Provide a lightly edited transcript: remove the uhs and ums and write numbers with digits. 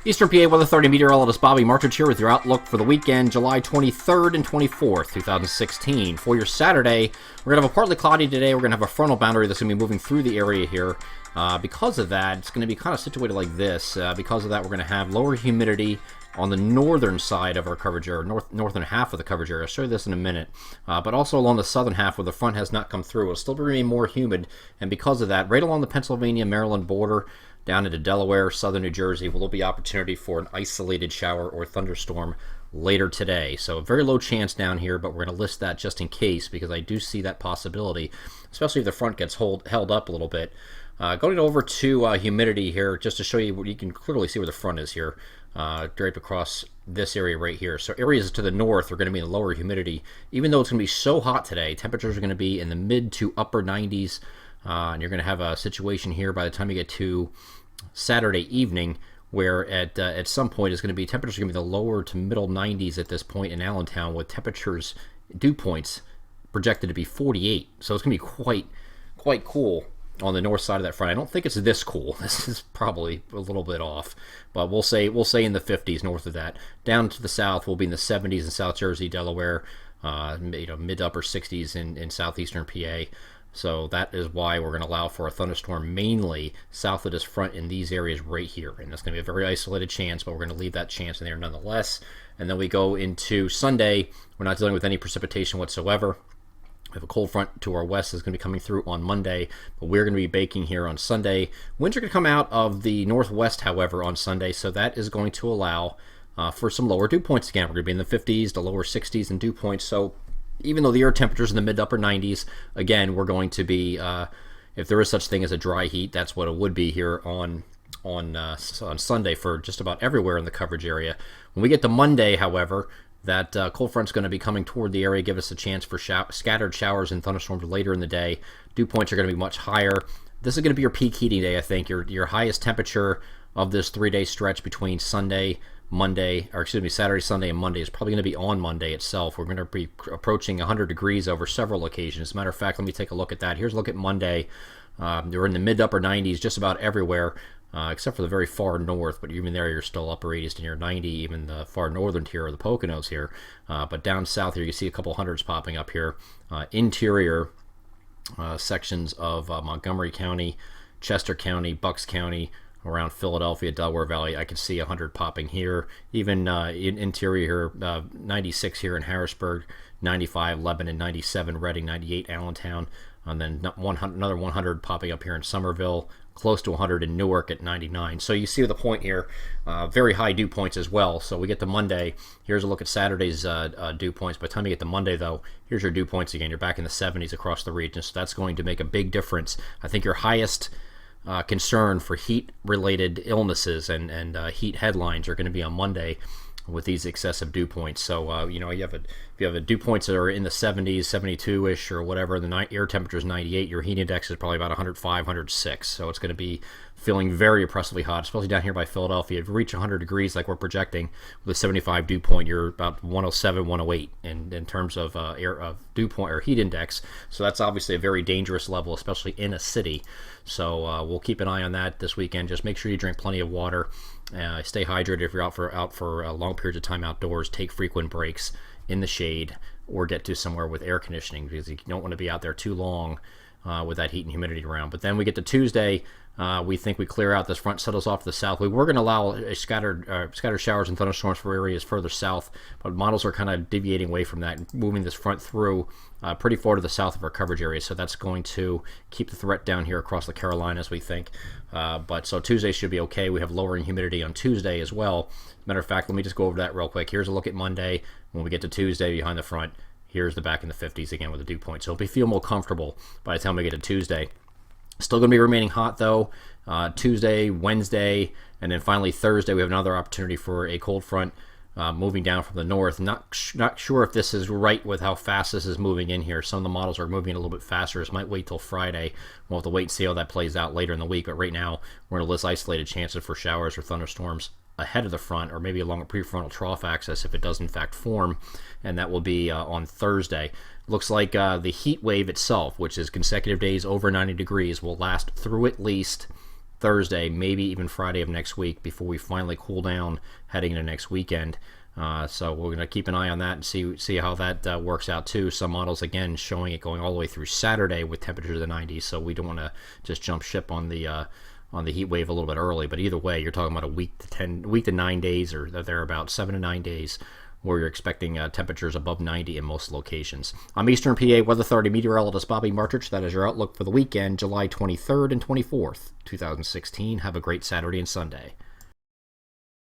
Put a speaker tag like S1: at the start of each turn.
S1: Eastern PA Weather 30 Meteorologist Bobby Martrich here with your outlook for the weekend, July 23rd and 24th, 2016. For your Saturday, we're going to have a partly cloudy today. We're going to have a frontal boundary that's going to be moving through the area here. Because of that, it's going to be kind of situated like this. Because of that, we're going to have lower humidity on the northern side of our coverage area, northern half of the coverage area. I'll show you this in a minute. But also along the southern half where the front has not come through. It'll still remain more humid. And because of that, right along the Pennsylvania-Maryland border, down into Delaware, southern New Jersey, will be opportunity for an isolated shower or thunderstorm later today. So a very low chance down here, but we're going to list that just in case because I do see that possibility, especially if the front gets held up a little bit. Going over to humidity here, just to show you, you can clearly see where the front is here, drape across this area right here. So areas to the north are going to be in lower humidity. Even though it's going to be so hot today, temperatures are going to be in the mid to upper 90s. And you're going to have a situation here by the time you get to Saturday evening where at some point it's going to be temperatures are going to be the lower to middle 90s at this point in Allentown, with temperatures, dew points projected to be 48. So it's going to be quite cool on the north side of that front. I don't think it's this cool. This is probably a little bit off, but we'll say in the 50s north of that. Down to the south, we'll be in the 70s in South Jersey, Delaware, mid to upper 60s in southeastern PA. So that is why we're going to allow for a thunderstorm mainly south of this front in these areas right here. And it's going to be a very isolated chance, but we're going to leave that chance in there nonetheless. And then we go into Sunday. We're not dealing with any precipitation whatsoever. We have a cold front to our west that's going to be coming through on Monday, but we're going to be baking here on Sunday. Winds are going to come out of the northwest, however, on Sunday, so that is going to allow for some lower dew points again. We're going to be in the 50s to lower 60s in dew points, so even though the air temperatures in the mid to upper 90s, again, we're going to be, if there is such thing as a dry heat, that's what it would be here on Sunday for just about everywhere in the coverage area. When we get to Monday, however, that cold front's going to be coming toward the area, give us a chance for scattered showers and thunderstorms later in the day. Dew points are going to be much higher. This is going to be your peak heating day, I think. Your highest temperature of this 3-day stretch between Saturday, Sunday, and Monday is probably going to be on Monday itself. We're going to be approaching 100 degrees over several occasions. As a matter of fact, let me take a look at that. Here's a look at Monday. We're in the mid to upper 90s just about everywhere, except for the very far north, but even there you're still upper 80s to near 90, even the far northern tier of the Poconos here. But down south here you see a couple hundreds popping up here. Interior sections of Montgomery County, Chester County, Bucks County, around Philadelphia, Delaware Valley, I can see 100 popping here. Even in interior here, 96 here in Harrisburg, 95 Lebanon, 97 Reading, 98 Allentown, and then another 100 popping up here in Somerville, close to 100 in Newark at 99. So you see the point here, very high dew points as well. So we get to Monday. Here's a look at Saturday's dew points. By the time you get to Monday, though, here's your dew points again. You're back in the 70s across the region, so that's going to make a big difference. I think your highest concern for heat-related illnesses and heat headlines are going to be on Monday with these excessive dew points. So if you have a dew points that are in the 70s, 72-ish or whatever, the air temperature is 98, your heat index is probably about 105, 106. So it's going to be feeling very oppressively hot, especially down here by Philadelphia. If you reach 100 degrees like we're projecting with a 75 dew point, you're about 107, 108 in terms of dew point or heat index. So that's obviously a very dangerous level, especially in a city. So we'll keep an eye on that this weekend. Just make sure you drink plenty of water. Stay hydrated if you're out for long periods of time outdoors. Take frequent breaks in the shade or get to somewhere with air conditioning because you don't want to be out there too long with that heat and humidity around. But then we get to Tuesday. We think we clear out. This front settles off to the south. We were going to allow scattered showers and thunderstorms for areas further south, but models are kind of deviating away from that and moving this front through pretty far to the south of our coverage area. So that's going to keep the threat down here across the Carolinas, we think. So Tuesday should be okay. We have lowering humidity on Tuesday as well. Matter of fact, let me just go over that real quick. Here's a look at Monday. When we get to Tuesday behind the front, here's the back in the 50s again with the dew point. So it'll be feel more comfortable by the time we get to Tuesday. Still going to be remaining hot though. Tuesday, Wednesday, and then finally Thursday we have another opportunity for a cold front moving down from the north. Not sure if this is right with how fast this is moving in here. Some of the models are moving a little bit faster. This might wait till Friday. We'll have to wait and see how that plays out later in the week. But right now we're going to list isolated chances for showers or thunderstorms ahead of the front, or maybe along a prefrontal trough axis if it does in fact form, and that will be on Thursday. Looks like the heat wave itself, which is consecutive days over 90 degrees, will last through at least Thursday, maybe even Friday of next week before we finally cool down heading into next weekend. So we're going to keep an eye on that and see how that works out too. Some models, again, showing it going all the way through Saturday with temperatures in the 90s, so we don't want to just jump ship on the heat wave a little bit early. But either way, you're talking about a week to 9 days, or they're about 7 to 9 days, where you're expecting temperatures above 90 in most locations. I'm Eastern PA Weather Authority meteorologist Bobby Martrich. That is your outlook for the weekend, July 23rd and 24th, 2016. Have a great Saturday and Sunday.